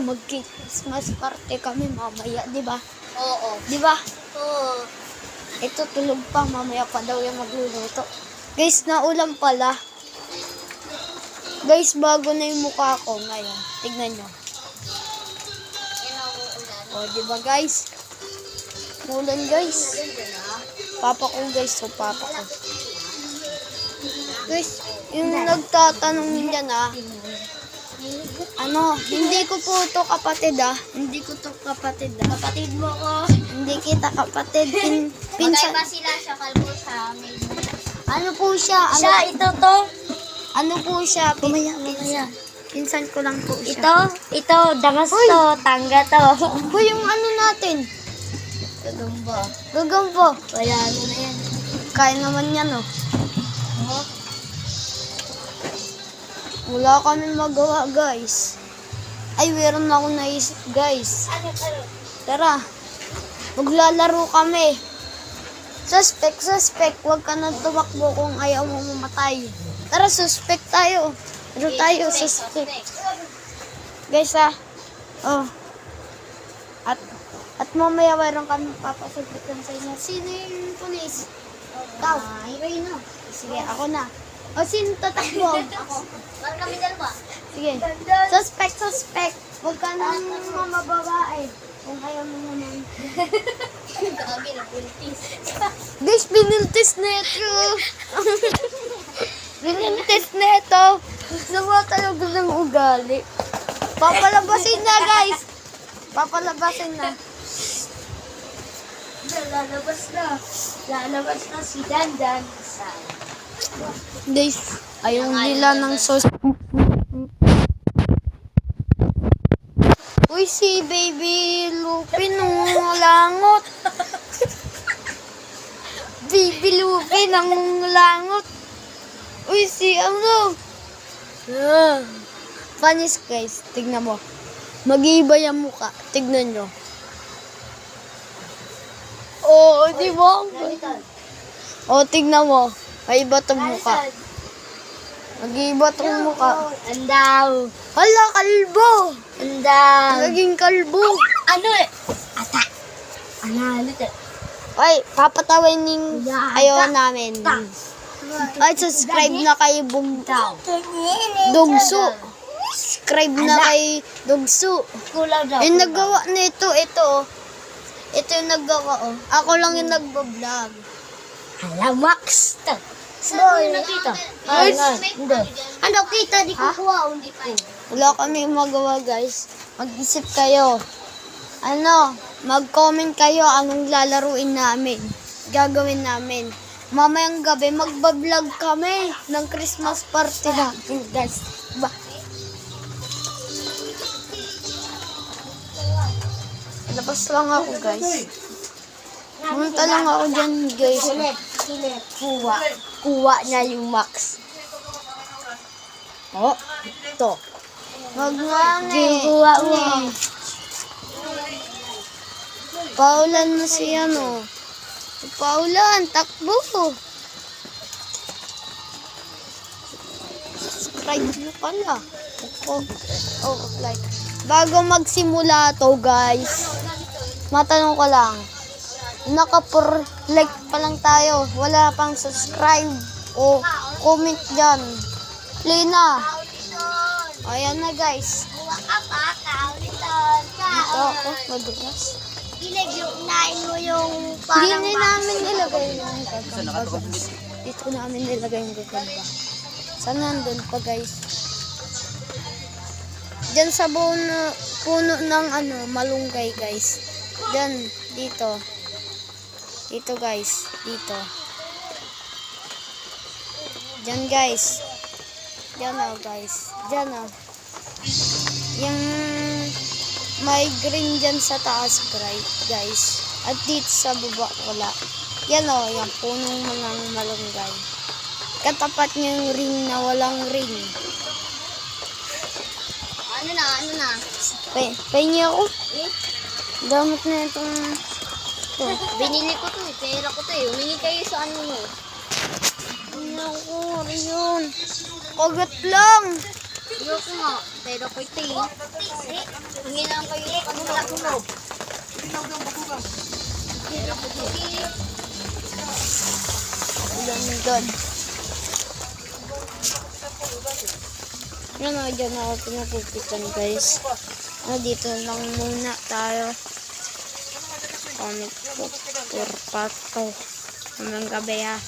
mag-Christmas party kami mamaya, di ba? Oo. Di ba? Oo. Ito tulog pa, mamaya pa daw yung magluluto. Guys, naulan pala. Guys, bago na yung mukha ko ngayon. Tignan nyo. Yan ang uulan. O, di ba guys? Naulan guys. Papa ko guys, so papa ko. Guys, yung nagtatanong dyan hindi ko po to kapatid Hindi ko to kapatid Kapatid mo ko. Hindi kita kapatid. Pinsan. Magkaiba sila sa kalbo sa amin. Ano po siya? Ito to. Ano po siya? Pinsan ko lang po siya. Ito, damas to, tangga to. Uy, yung ano natin? Gagamba. Gagambo. Kaya ano na yan. Kaya naman yan, Oh. Wala kami magawa, guys. Ay, meron ako naisip, guys. Ano? Tara, maglalaro kami. Suspect. Huwag ka na tumakbo kung ayaw mo mamatay. Tara, suspect tayo. Ano tayo, suspect. Guys, Oh. At mamaya meron kami papasagutan sa inyo. Sino yung police? Ikaw. Hiray na. Sige, ako na. O, sino tatakbo? Ako. Ba't kami dalawa? Sige. Suspect. Huwag ka nang mamababae. Kung ayaw mo naman. Gagi na puntis. Guys, binuntis na ito. Binuntis na ito. Nawa talaga ng ugali. Papalabasin na, guys. Papalabasin na. Lalabas na si Dandan. Guys, ayaw nila ng sauce. Uy, si Baby Lupin, langot. Baby Lupin, ang langot. Uy, si ano? Panis, guys. Tignan mo. Mag-iiba yung mukha. Tignan nyo. Oo, di ba? O, tignan mo. May iba tong mukha. Mag-iiba tong mukha. Andaw. Hala, kalbo! Andaw. Naging kalbo. Ano eh? Ata. Ano? Ay, papatawanin kayo namin. Ay, subscribe na kay Dugso. Subscribe na kay Dugso. Kulang daw. Yung nagawa nito, ito. Ito yung nagawa, oh. Ako lang yung nagbablog. Hala, Max. Saan mo nakita? Hindi. Ano kita? Di ko kuha. Hindi pa. Wala kami magawa, guys. Mag-isip kayo. Mag-comment kayo anong lalaruin namin. Gagawin namin. Mamayang gabi, magbablog kami ng Christmas party natin, guys. Labas lang ako, guys. Pumunta lang ako dyan, guys. Kuha niya yung Max. Oh, ito. Wag nga Kuha mo. Paulan na siya, no? Paulan, takbo. Subscribe nyo pala. Like. Bago magsimula to, guys, matanong ko lang. Naka-like pa lang tayo. Wala pang subscribe o comment dyan. Play na. Ayan na, guys. Kuha ka pa. Kaulitan. Ito ako, madulas. Unahin mo yung Hindi namin nilagay yung gagamba. Dito namin nilagay yung gagamba. Saan nandun pa, guys? Diyan sa puno ng malunggay, guys. Diyan, dito. Dito, guys. Dito. Diyan, guys. Diyan, guys. Diyan, Yung may green dyan sa taas, guys. At dito sa baba, wala. Yan, yung punong mga malunggay. Katapat niya yung ring na walang ring. Ano na? Pahingi ako. Gamit na itong... Binili ko to eh. Pera ko to eh. Humingi kayo sa ano mo. Pahingi ako. Ayun. Kagat lang. Ayoko nga. Pera ko ito eh. Tingin lang kayo. Ano na tunog? Ulan doon. Yan o, dyan ako pinapupitan guys. Dito lang muna tayo. Comic book tour pa to. Hanggang gabi ha.